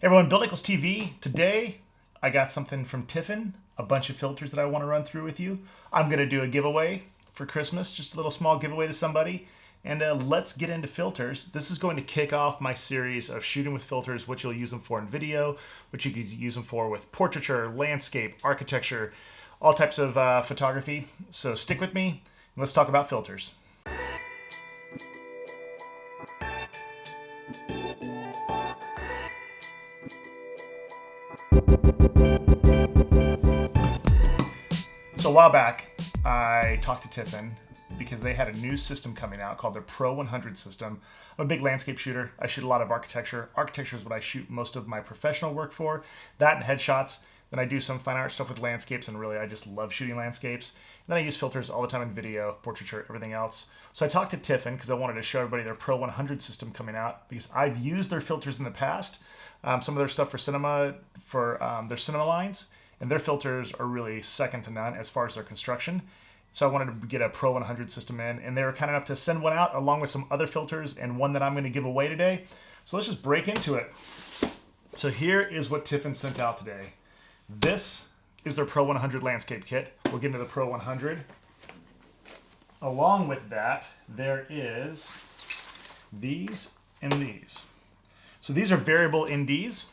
Hey everyone, Bill Nichols TV. Today, I got something from Tiffin, a bunch of filters that I want to run through with you. I'm going to do a giveaway for Christmas, just a little small giveaway to somebody. And let's get into filters. This is going to kick off my series of shooting with filters, what you'll use them for in video, what you can use them for with portraiture, landscape, architecture, all types of photography. So stick with me, and let's talk about filters. So a while back, I talked to Tiffin because they had a new system coming out called their Pro 100 system. I'm a big landscape shooter. I shoot a lot of architecture. Architecture is what I shoot most of my professional work for. That and headshots. Then I do some fine art stuff with landscapes, and really I just love shooting landscapes. And then I use filters all the time in video, portraiture, everything else. So I talked to Tiffin because I wanted to show everybody their Pro 100 system coming out because I've used their filters in the past. Some of their stuff for cinema, for their cinema lines. And their filters are really second to none as far as their construction. So I wanted to get a Pro 100 system in, and they were kind enough to send one out along with some other filters and one that I'm going to give away today. So let's just break into it. So here is what Tiffin sent out today. This is their Pro 100 landscape kit. We'll get into the Pro 100. Along with that, there is these and these. So these are variable NDs.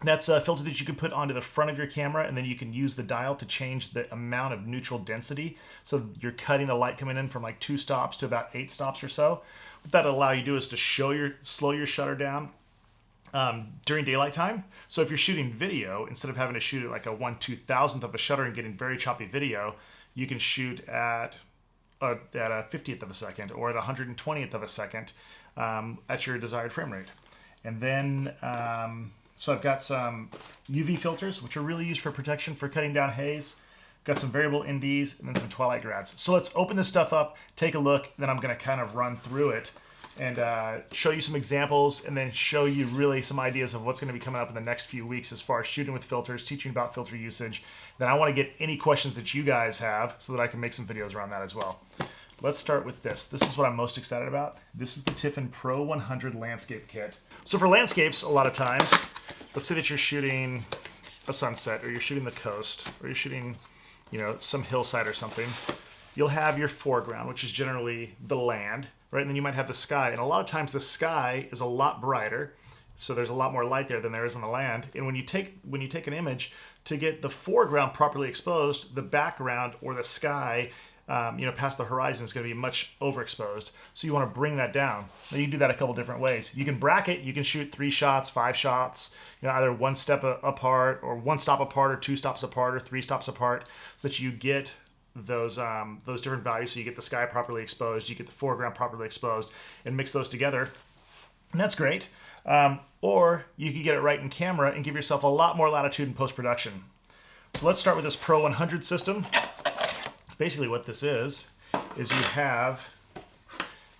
That's a filter that you can put onto the front of your camera, and then you can use the dial to change the amount of neutral density. So you're cutting the light coming in from like 2 stops to about 8 stops or so. What that'll allow you to do is to slow your shutter down during daylight time. So if you're shooting video, instead of having to shoot at like a 1/2000th of a shutter and getting very choppy video, you can shoot at a 50th of a second or at 120th of a second at your desired frame rate. And then so I've got some UV filters, which are really used for protection for cutting down haze. Got some variable NDs and then some twilight grads. So let's open this stuff up, take a look, then I'm going to kind of run through it and show you some examples and then show you really some ideas of what's going to be coming up in the next few weeks as far as shooting with filters, teaching about filter usage. Then I want to get any questions that you guys have so that I can make some videos around that as well. Let's start with this. This is what I'm most excited about. This is the Tiffen Pro 100 landscape kit. So for landscapes, a lot of times, let's say that you're shooting a sunset, or you're shooting the coast, or you're shooting, some hillside or something. You'll have your foreground, which is generally the land, right? And then you might have the sky. And a lot of times the sky is a lot brighter, so there's a lot more light there than there is on the land. And when you take an image, to get the foreground properly exposed, the background or the sky past the horizon is going to be much overexposed. So you want to bring that down. Now you can do that a couple different ways. You can bracket, you can shoot 3 shots, 5 shots, either 1 step apart or 1 stop apart or 2 stops apart or 3 stops apart so that you get those different values. So you get the sky properly exposed, you get the foreground properly exposed, and mix those together. And that's great. Or you can get it right in camera and give yourself a lot more latitude in post-production. So let's start with this Pro 100 system. Basically what this is you have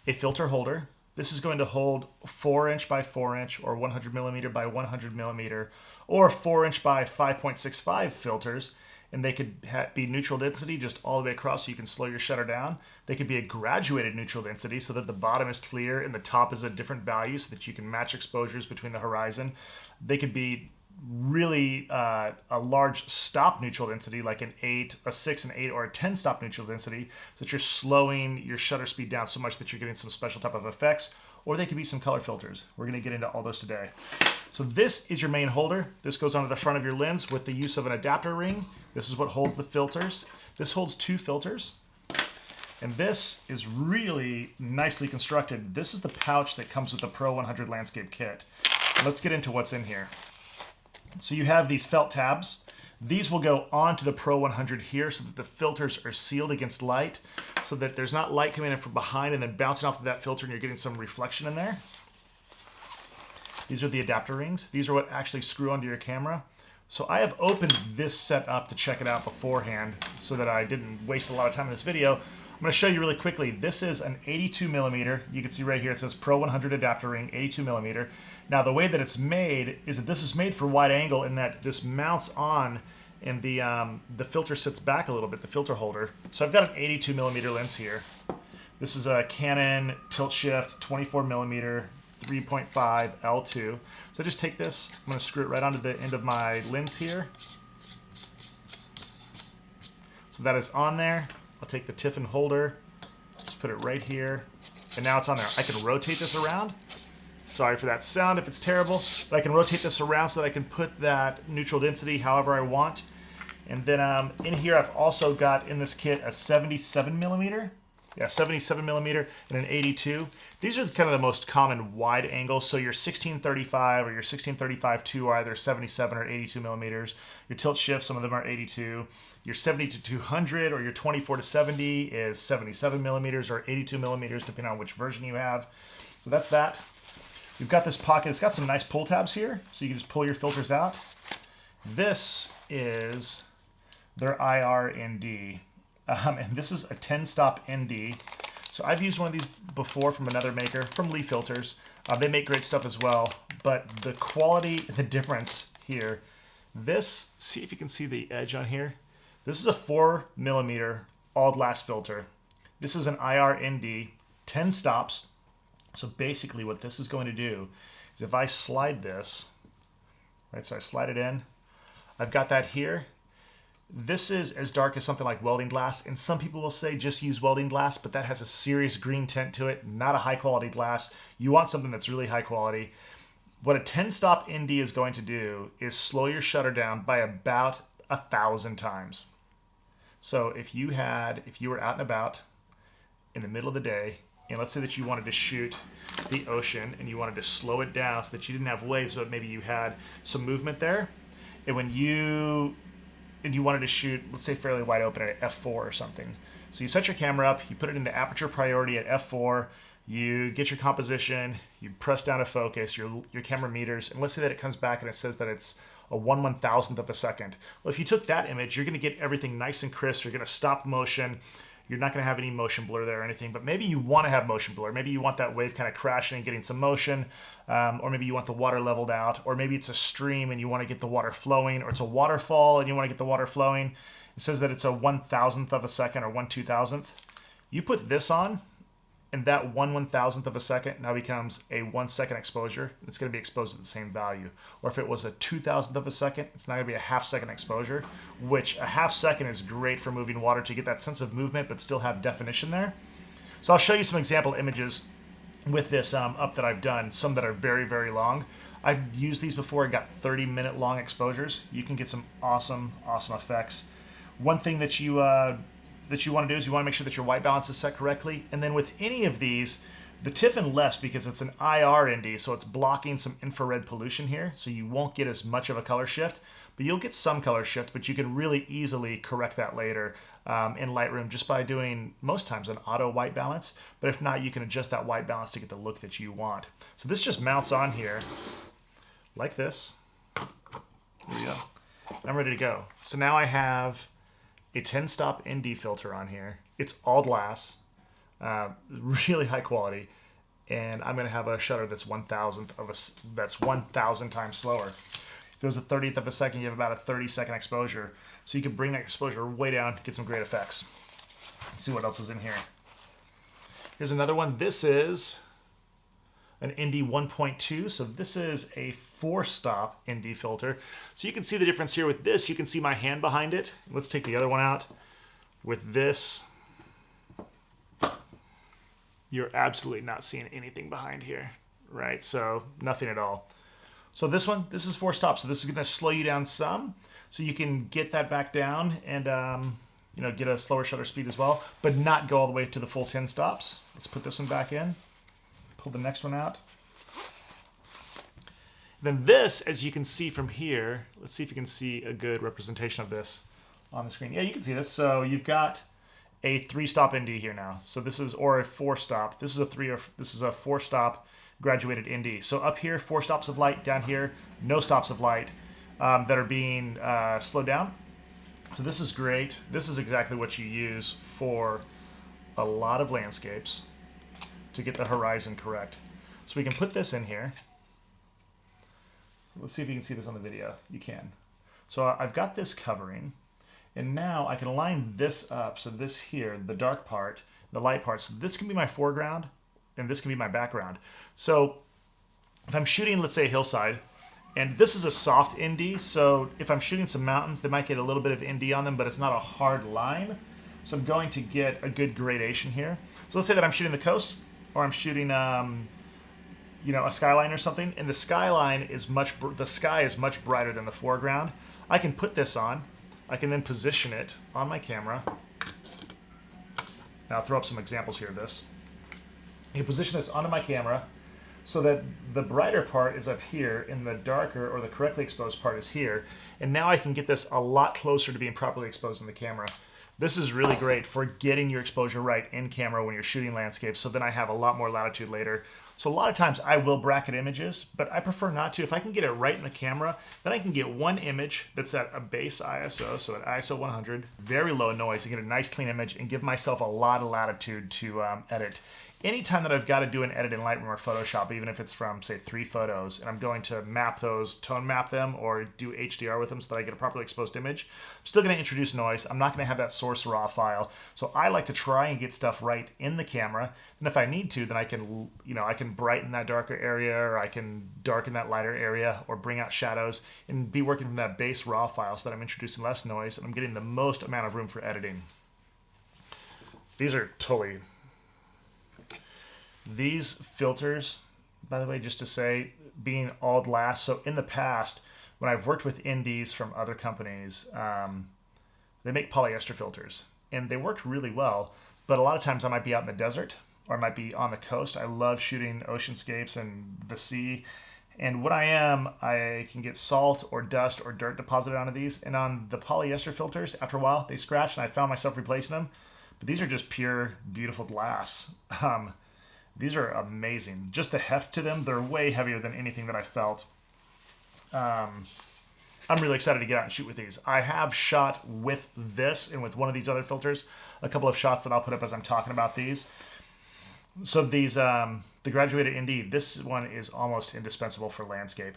a filter holder. This is going to hold 4" by 4" or 100mm by 100mm or 4" by 5.65 filters. And they could be neutral density just all the way across so you can slow your shutter down. They could be a graduated neutral density so that the bottom is clear and the top is a different value so that you can match exposures between the horizon. They could be really a large stop neutral density like an 8, a 6, an 8, or a 10 stop neutral density so that you're slowing your shutter speed down so much that you're getting some special type of effects. Or they could be some color filters. We're going to get into all those today. So this is your main holder. This goes onto the front of your lens with the use of an adapter ring. This is what holds the filters. This holds 2 filters. And this is really nicely constructed. This is the pouch that comes with the Pro 100 landscape kit. Let's get into what's in here. So you have these felt tabs. These will go onto the Pro 100 here so that the filters are sealed against light so that there's not light coming in from behind and then bouncing off of that filter and you're getting some reflection in there. These are the adapter rings. These are what actually screw onto your camera. So I have opened this set up to check it out beforehand so that I didn't waste a lot of time in this video. I'm going to show you really quickly. This is an 82mm. You can see right here it says Pro 100 adapter ring, 82mm. Now the way that it's made is that this is made for wide angle in that this mounts on and the filter sits back a little bit, the filter holder. So I've got an 82mm lens here. This is a Canon tilt shift 24mm 3.5 L2. So just take this, I'm going to screw it right onto the end of my lens here. So that is on there. I'll take the Tiffin holder, just put it right here, and now it's on there. I can rotate this around. Sorry for that sound if it's terrible, but I can rotate this around so that I can put that neutral density however I want. And then in here I've also got in this kit a 77 millimeter. Yeah, 77 millimeter and an 82. These are kind of the most common wide angles. So your 1635 or your 1635-2 are either 77 or 82 millimeters. Your tilt shift, some of them are 82. Your 70 to 200 or your 24 to 70 is 77 millimeters or 82 millimeters, depending on which version you have. So that's that. You've got this pocket. It's got some nice pull tabs here, so you can just pull your filters out. This is their IR ND. And this is a 10-stop ND. So I've used one of these before from another maker, from Lee Filters. They make great stuff as well, but the quality, the difference here, this, see if you can see the edge on here. This is a 4 millimeter all-glass filter. This is an IR ND, 10 stops. So basically what this is going to do is if I slide this, right, so I slide it in, I've got that here. This is as dark as something like welding glass, and some people will say just use welding glass, but that has a serious green tint to it, not a high quality glass. You want something that's really high quality. What a 10-stop ND is going to do is slow your shutter down by about 1,000 times. So if you were out and about in the middle of the day, and let's say that you wanted to shoot the ocean and you wanted to slow it down so that you didn't have waves, but maybe you had some movement there, and you wanted to shoot, let's say, fairly wide open at f4 or something. So you set your camera up, you put it into aperture priority at f4, you get your composition, you press down to focus, your camera meters, and let's say that it comes back and it says that it's a 1/1000th of a second. Well, if you took that image, you're going to get everything nice and crisp. You're going to stop motion. You're not going to have any motion blur there or anything, but maybe you want to have motion blur. Maybe you want that wave kind of crashing and getting some motion, or maybe you want the water leveled out, or maybe it's a stream and you want to get the water flowing, or it's a waterfall and you want to get the water flowing. It says that it's a 1/1000th of a second or 1/2000th. You put this on, and that 1/1000th of a second now becomes a 1 second exposure. It's going to be exposed at the same value. Or if it was a 2,000th of a second, it's now going to be a half second exposure, which a half second is great for moving water to get that sense of movement but still have definition there. So I'll show you some example images with this up that I've done, some that are very, very long. I've used these before and got 30-minute long exposures. You can get some awesome, awesome effects. One thing that you want to do is you want to make sure that your white balance is set correctly. And then with any of these, the Tiffin less, because it's an IR ND, so it's blocking some infrared pollution here, so you won't get as much of a color shift, but you'll get some color shift, but you can really easily correct that later in Lightroom just by doing, most times, an auto white balance. But if not, you can adjust that white balance to get the look that you want. So this just mounts on here like this. There we go. And I'm ready to go. So now I have a 10-stop ND filter on here. It's all glass, really high quality, and I'm going to have a shutter that's 1,000 times slower. If it was a 30th of a second, you have about a 30-second exposure, so you can bring that exposure way down, get some great effects. Let's see what else is in here. Here's another one. This is an ND 1.2, so this is a 4-stop ND filter. So you can see the difference here with this. You can see my hand behind it. Let's take the other one out. With this, you're absolutely not seeing anything behind here, right? So nothing at all. So this one, this is 4 stops. So this is going to slow you down some, so you can get that back down and get a slower shutter speed as well, but not go all the way to the full 10 stops. Let's put this one back in. Pull the next one out. Then this, as you can see from here, let's see if you can see a good representation of this on the screen. Yeah, you can see this. So you've got a 3-stop ND here now. So this is, or a 4-stop. This is a 4-stop graduated ND. So up here, 4 stops of light. Down here, no stops of light that are being slowed down. So this is great. This is exactly what you use for a lot of landscapes to get the horizon correct. So we can put this in here. So let's see if you can see this on the video. You can. So I've got this covering, and now I can line this up. So this here, the dark part, the light part. So this can be my foreground, and this can be my background. So if I'm shooting, let's say, hillside, and this is a soft ND, so if I'm shooting some mountains, they might get a little bit of ND on them, but it's not a hard line. So I'm going to get a good gradation here. So let's say that I'm shooting the coast, or I'm shooting, you know, a skyline or something, and the skyline is the sky is much brighter than the foreground. I can put this on. I can then position it on my camera. Now I'll throw up some examples here of this. You position this onto my camera so that the brighter part is up here and the darker or the correctly exposed part is here. And now I can get this a lot closer to being properly exposed in the camera. This is really great for getting your exposure right in camera when you're shooting landscapes, so then I have a lot more latitude later. So a lot of times I will bracket images, but I prefer not to. If I can get it right in the camera, then I can get one image that's at a base ISO, so at ISO 100, very low noise, and get a nice clean image and give myself a lot of latitude to edit. Anytime that I've got to do an edit in Lightroom or Photoshop, even if it's from, say, 3 photos, and I'm going to map those, tone map them, or do HDR with them so that I get a properly exposed image, I'm still going to introduce noise. I'm not going to have that source raw file. So I like to try and get stuff right in the camera. And if I need to, then I can, you know, I can brighten that darker area, or I can darken that lighter area, or bring out shadows, and be working from that base raw file so that I'm introducing less noise and I'm getting the most amount of room for editing. These are totally... These filters, by the way, just to say, being all glass. So in the past, when I've worked with NDs from other companies, they make polyester filters, and they worked really well. But a lot of times I might be out in the desert, or I might be on the coast. I love shooting oceanscapes and the sea. And when I can get salt or dust or dirt deposited onto these. And on the polyester filters, after a while, they scratch, and I found myself replacing them. But these are just pure, beautiful glass. These are amazing. Just the heft to them, they're way heavier than anything that I felt. I'm really excited to get out and shoot with these. I have shot with this and with one of these other filters, a couple of shots that I'll put up as I'm talking about these. So these, the graduated ND, this one is almost indispensable for landscape.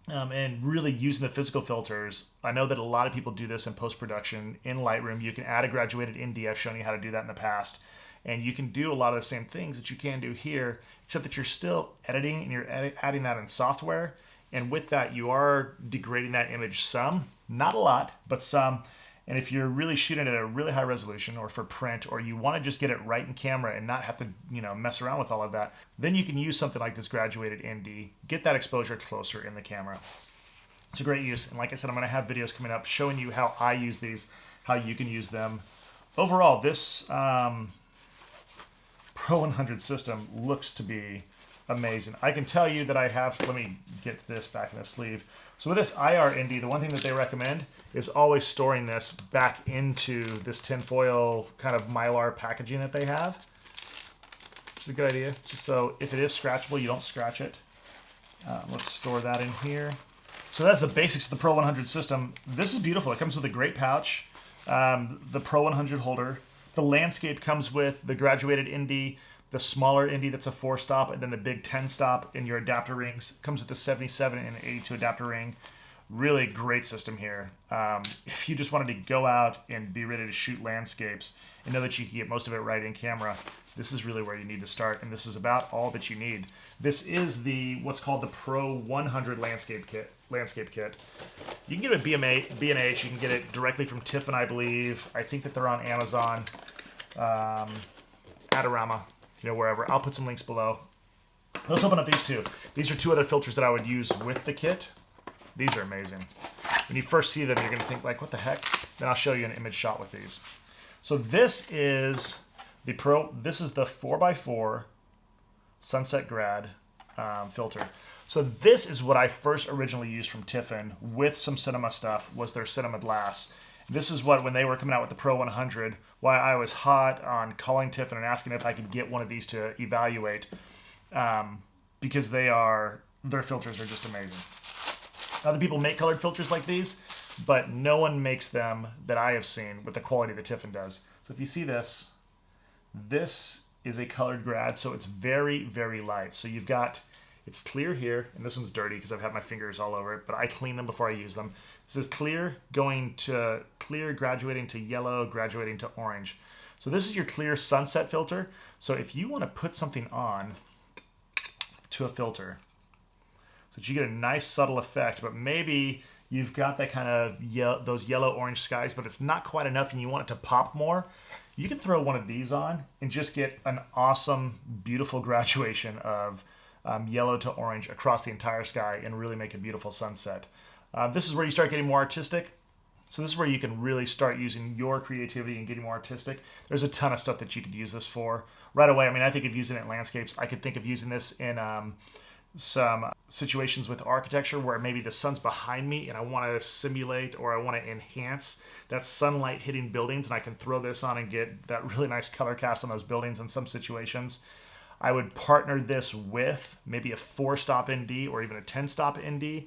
And really using the physical filters, I know that a lot of people do this in post-production in Lightroom. You can add a graduated ND. I've shown you how to do that in the past. And you can do a lot of the same things that you can do here, except that you're still editing and you're adding that in software. And with that, you are degrading that image some, not a lot, but some. And if you're really shooting at a really high resolution, or for print, or you want to just get it right in camera and not have to, you know, mess around with all of that, then you can use something like this graduated ND, get that exposure closer in the camera. It's a great use. And like I said, I'm going to have videos coming up showing you how I use these, how you can use them. Overall, this Pro 100 system looks to be amazing. I can tell you that I have, let me get this back in the sleeve. So with this IR ND, the one thing that they recommend is always storing this back into this tinfoil kind of mylar packaging that they have. Which is a good idea, just so if it is scratchable, you don't scratch it. Let's store that in here. So that's the basics of the Pro 100 system. This is beautiful. It comes with a great pouch, the Pro 100 holder. The landscape comes with the graduated ND, the smaller ND that's a 4-stop, and then the big 10-stop in your adapter rings. Comes with the 77 and 82 adapter ring. Really great system here. If you just wanted to go out and be ready to shoot landscapes and know that you can get most of it right in camera, this is really where you need to start, and this is about all that you need. This is the what's called the Pro 100 landscape kit. You can get it at B&H. You can get it directly from Tiffin, I believe. I think that they're on Amazon, Adorama, you know, wherever. I'll put some links below. Let's open up these two. These are two other filters that I would use with the kit. These are amazing. When you first see them, you're going to think, like, what the heck? Then I'll show you an image shot with these. So this is the this is the 4x4 Sunset Grad filter. So this is what I first originally used from Tiffin with some cinema stuff, was their cinema glass. This is what, when they were coming out with the Pro 100, why I was hot on calling Tiffin and asking if I could get one of these to evaluate, because their filters are just amazing. Other people make colored filters like these, but no one makes them that I have seen with the quality that Tiffin does. So if you see this, this is a colored grad, so it's very, very light. So you've got, it's clear here, and this one's dirty because I've had my fingers all over it, but I clean them before I use them. This is clear going to clear, graduating to yellow, graduating to orange. So this is your clear sunset filter. So if you want to put something on to a filter, that you get a nice subtle effect, but maybe you've got that kind of those yellow-orange skies, but it's not quite enough and you want it to pop more. You can throw one of these on and just get an awesome, beautiful graduation of yellow to orange across the entire sky and really make a beautiful sunset. This is where you start getting more artistic. So this is where you can really start using your creativity and getting more artistic. There's a ton of stuff that you could use this for. Right away, I mean, I think of using it in landscapes. I could think of using this in some situations with architecture where maybe the sun's behind me and I want to simulate or I want to enhance that sunlight hitting buildings, and I can throw this on and get that really nice color cast on those buildings in some situations. I would partner this with maybe a 4-stop ND or even a 10-stop ND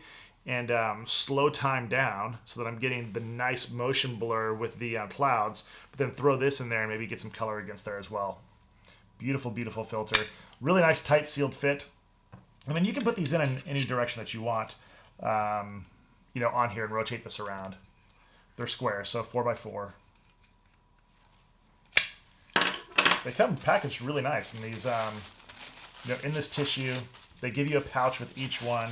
and slow time down so that I'm getting the nice motion blur with the clouds, but then throw this in there and maybe get some color against there as well. Beautiful, beautiful filter. Really nice tight sealed fit. I mean, you can put these in any direction that you want, you know, on here and rotate this around. They're square, so 4x4. They come packaged really nice in these, you know, in this tissue. They give you a pouch with each one.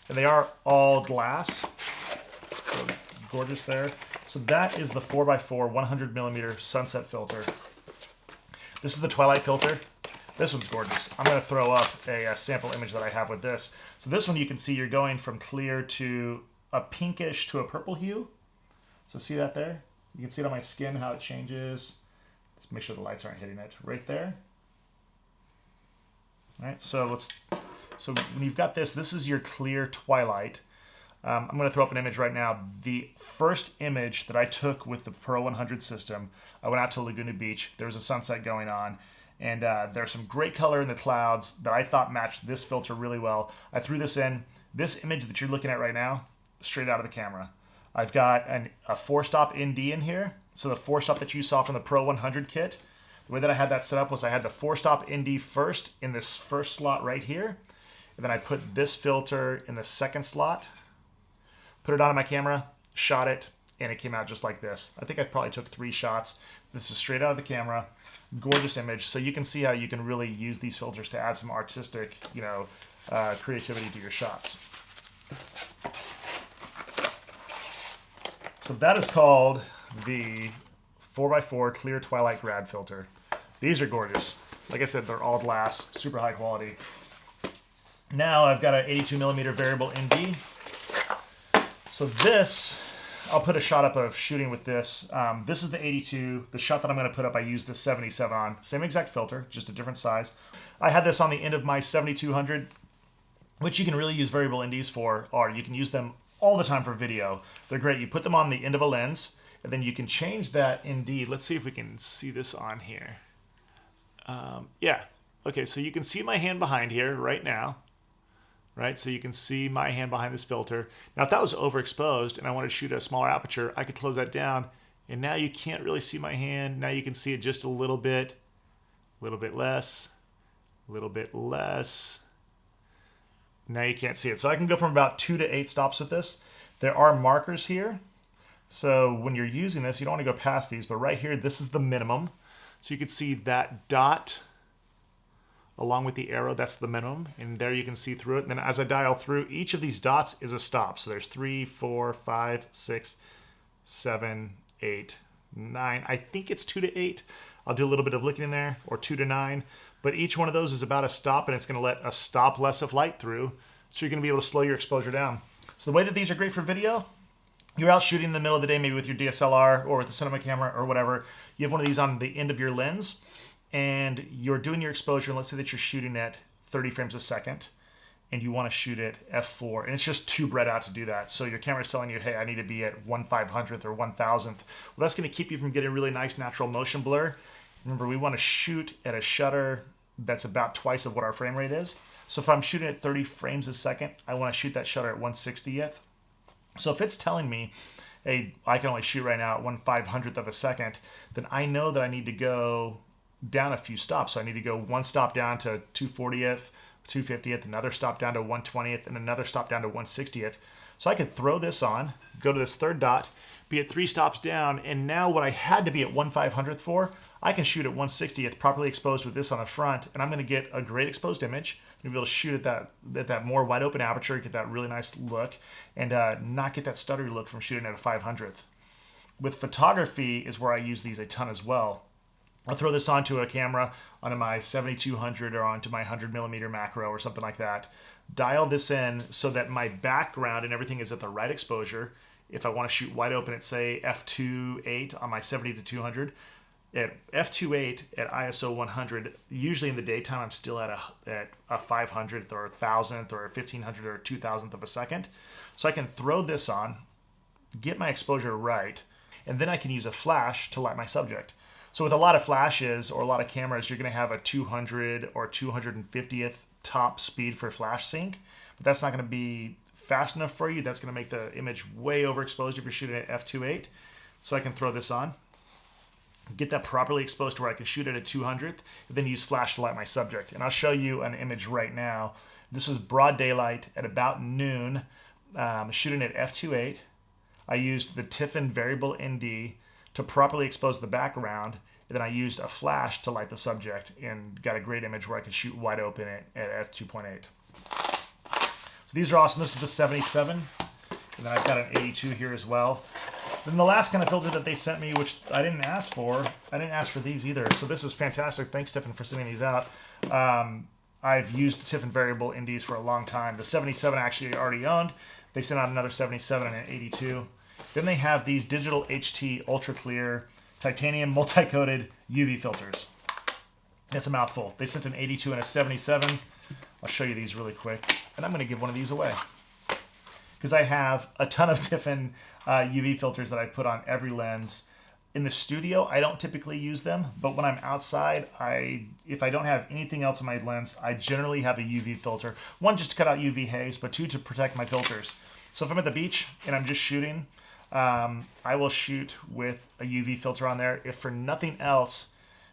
And they are all glass, so gorgeous there. So that is the 4x4 100mm sunset filter. This is the twilight filter. This one's gorgeous. I'm going to throw up a sample image that I have with this. So this one you can see you're going from clear to a pinkish to a purple hue. So see that there? You can see it on my skin how it changes. Let's make sure the lights aren't hitting it. Right there. All right, so when you've got this, this is your clear twilight. I'm going to throw up an image right now. The first image that I took with the Pro 100 system, I went out to Laguna Beach. There was a sunset going on, and there's some great color in the clouds that I thought matched this filter really well. I threw this in. This image that you're looking at right now, straight out of the camera. I've got a 4-stop ND in here. So the 4-stop that you saw from the Pro 100 kit, the way that I had that set up was I had the 4-stop ND first in this first slot right here. And then I put this filter in the second slot, put it on my camera, shot it, and it came out just like this. I think I probably took 3 shots. This is straight out of the camera. Gorgeous image. So you can see how you can really use these filters to add some artistic, you know, creativity to your shots. So that is called the 4x4 Clear Twilight Grad Filter. These are gorgeous. Like I said, they're all glass, super high quality. Now I've got an 82mm variable ND. So this, I'll put a shot up of shooting with this. This is the 82. The shot that I'm going to put up, I used the 77 on. Same exact filter, just a different size. I had this on the end of my 7200, which you can really use variable NDs for, or you can use them all the time for video. They're great. You put them on the end of a lens, and then you can change that ND. Let's see if we can see this on here. Yeah. Okay, so you can see my hand behind here right now. Right, so you can see my hand behind this filter. Now, if that was overexposed and I wanted to shoot a smaller aperture, I could close that down, and now you can't really see my hand. Now you can see it just a little bit less, a little bit less. Now you can't see it. So I can go from about 2 to 8 stops with this. There are markers here. So when you're using this, you don't want to go past these, but right here, this is the minimum. So you can see that dot along with the arrow, that's the minimum, and there you can see through it. And then as I dial through, each of these dots is a stop. So there's 3, 4, 5, 6, 7, 8, 9. I think it's 2 to 8. I'll do a little bit of looking in there, or 2 to 9. But each one of those is about a stop, and it's going to let a stop less of light through. So you're going to be able to slow your exposure down. So the way that these are great for video, you're out shooting in the middle of the day, maybe with your DSLR or with a cinema camera or whatever. You have one of these on the end of your lens, and you're doing your exposure, and let's say that you're shooting at 30 frames a second, and you want to shoot at f4, and it's just too bred out to do that. So your camera's telling you, hey, I need to be at 1/500th or 1,000th. Well, that's going to keep you from getting really nice natural motion blur. Remember, we want to shoot at a shutter that's about twice of what our frame rate is. So if I'm shooting at 30 frames a second, I want to shoot that shutter at 1/60th. So if it's telling me, hey, I can only shoot right now at 1/500th of a second, then I know that I need to go down a few stops. So I need to go 1 stop down to 2/40th, 2/50th, another stop down to 1/20th, and another stop down to 1/60th. So I could throw this on, go to this third dot, be at 3 stops down, and now what I had to be at 1/500th for, I can shoot at 1/60th, properly exposed with this on the front, and I'm going to get a great exposed image. I'm to be able to shoot at that more wide open aperture, get that really nice look, and not get that stuttery look from shooting at a 500th. With photography is where I use these a ton as well. I'll throw this onto a camera, onto my 7200 or onto my 100mm macro or something like that. Dial this in so that my background and everything is at the right exposure. If I want to shoot wide open at, say, f2.8 on my 70-200, at f2.8 at ISO 100, usually in the daytime I'm still at a 500th or a 1000th or a 1500th or a 2000th of a second. So I can throw this on, get my exposure right, and then I can use a flash to light my subject. So with a lot of flashes or a lot of cameras, you're going to have a 200 or 250th top speed for flash sync, but that's not going to be fast enough for you. That's going to make the image way overexposed if you're shooting at f2.8. So I can throw this on, get that properly exposed to where I can shoot at a 200th, and then use flash to light my subject. And I'll show you an image right now. This was broad daylight at about noon, shooting at f2.8. I used the Tiffin variable ND to properly expose the background, and then I used a flash to light the subject and got a great image where I could shoot wide open at f2.8. So these are awesome. This is the 77, and then I've got an 82 here as well. Then the last kind of filter that they sent me, which I didn't ask for these either. So this is fantastic. Thanks, Tiffin, for sending these out. I've used Tiffin variable NDs for a long time. The 77 actually I already owned. They sent out another 77 and an 82. Then they have these digital HT ultra clear titanium multi-coated UV filters. That's a mouthful. They sent an 82 and a 77. I'll show you these really quick. And I'm going to give one of these away, because I have a ton of Tiffin UV filters that I put on every lens. In the studio, I don't typically use them, but when I'm outside, if I don't have anything else in my lens, I generally have a UV filter. One, just to cut out UV haze, but two, to protect my filters. So if I'm at the beach and I'm just shooting, I will shoot with a UV filter on there, if for nothing else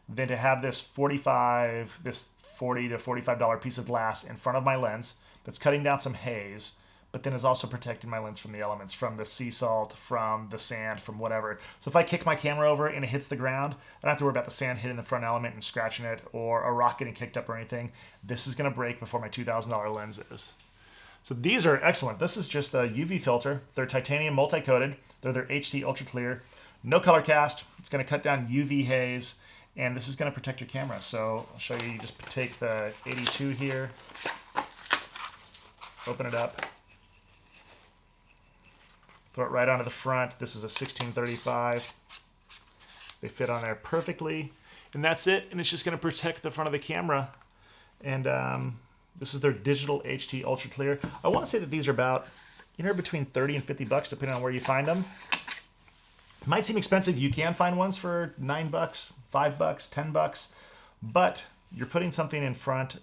than to have this $40 to $45 piece of glass in front of my lens that's cutting down some haze, but then is also protecting my lens from the elements, from the sea salt, from the sand, from whatever. So if I kick my camera over and it hits the ground, I don't have to worry about the sand hitting the front element and scratching it, or a rock getting kicked up or anything. This is going to break before my $2,000 lens is. So these are excellent. This is just a UV filter. They're titanium multi-coated. They're their HT ultra clear. No color cast. It's going to cut down UV haze, and this is going to protect your camera. So I'll show you. You just take the 82 here, open it up, throw it right onto the front. This is a 1635. They fit on there perfectly, and that's it. And it's just going to protect the front of the camera. And this is their digital HT ultra clear. I want to say that these are about, between 30 and 50 bucks, depending on where you find them. Might seem expensive. You can find ones for $9, $5, $10, but you're putting something in front.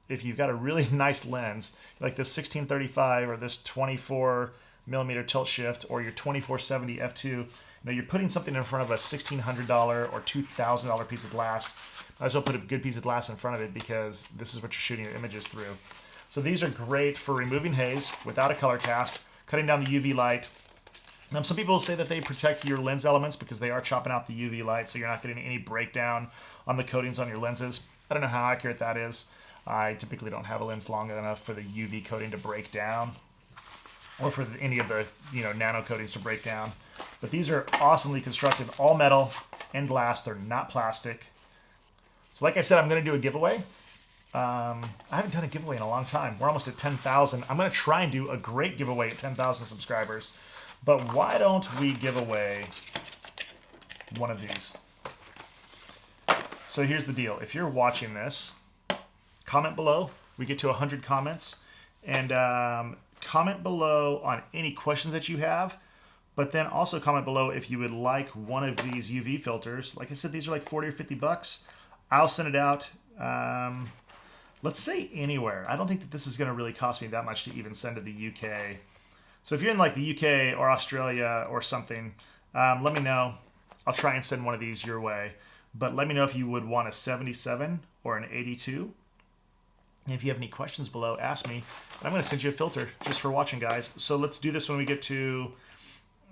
If you've got a really nice lens, like this 1635 or this 24mm tilt shift or your 2470 f2, you're putting something in front of a $1,600 or $2,000 piece of glass. Might as well put a good piece of glass in front of it, because this is what you're shooting your images through. So these are great for removing haze without a color cast, cutting down the UV light. Now, some people say that they protect your lens elements because they are chopping out the UV light, so you're not getting any breakdown on the coatings on your lenses. I don't know how accurate that is. I typically don't have a lens long enough for the UV coating to break down, or for any of the nano coatings to break down. But these are awesomely constructed, all metal and glass. They're not plastic. So like I said, I'm going to do a giveaway. I haven't done a giveaway in a long time. We're almost at 10,000. I'm going to try and do a great giveaway at 10,000 subscribers. But why don't we give away one of these? So here's the deal. If you're watching this, comment below. We get to 100 comments. And comment below on any questions that you have. But then also comment below if you would like one of these UV filters. Like I said, these are like 40 or 50 bucks. I'll send it out. Let's say anywhere. I don't think that this is going to really cost me that much to even send to the UK. So if you're in like the UK or Australia or something, let me know. I'll try and send one of these your way. But let me know if you would want a 77 or an 82. And if you have any questions below, ask me. And I'm going to send you a filter just for watching, guys. So let's do this when we get to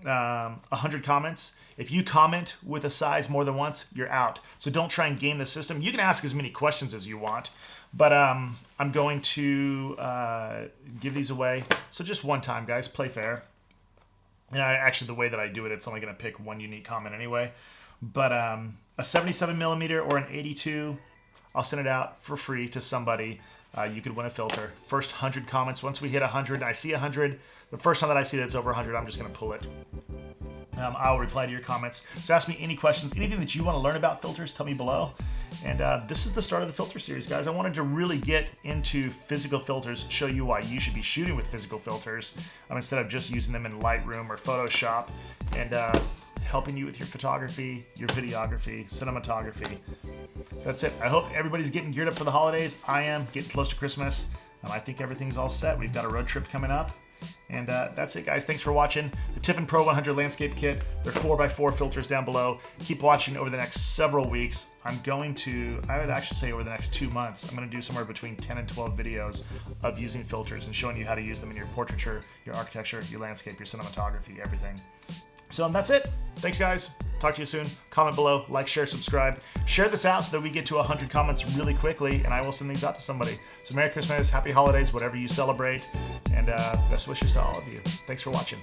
100 comments. If you comment with a size more than once, you're out. So don't try and game the system. You can ask as many questions as you want, but I'm going to give these away. So just one time, guys, play fair. And actually, the way that I do it, it's only going to pick one unique comment anyway. But a 77 millimeter or an 82, I'll send it out for free to somebody. You could win a filter. First 100 comments. Once we hit 100, and I see 100, the first time that I see that's over 100, I'm just going to pull it. I'll reply to your comments. So ask me any questions, anything that you want to learn about filters, tell me below. And this is the start of the filter series, guys. I wanted to really get into physical filters, show you why you should be shooting with physical filters instead of just using them in Lightroom or Photoshop, and helping you with your photography, your videography, cinematography. That's it. I hope everybody's getting geared up for the holidays. I am getting close to Christmas. I think everything's all set. We've got a road trip coming up. And that's it, guys. Thanks for watching the Tiffen Pro 100 Landscape Kit. They're 4x4 filters down below. Keep watching over the next several weeks. I would actually say over the next 2 months, I'm going to do somewhere between 10 and 12 videos of using filters and showing you how to use them in your portraiture, your architecture, your landscape, your cinematography, everything. So that's it. Thanks, guys. Talk to you soon. Comment below, like, share, subscribe. Share this out so that we get to 100 comments really quickly, and I will send these out to somebody. So Merry Christmas, Happy Holidays, whatever you celebrate, and best wishes to all of you. Thanks for watching.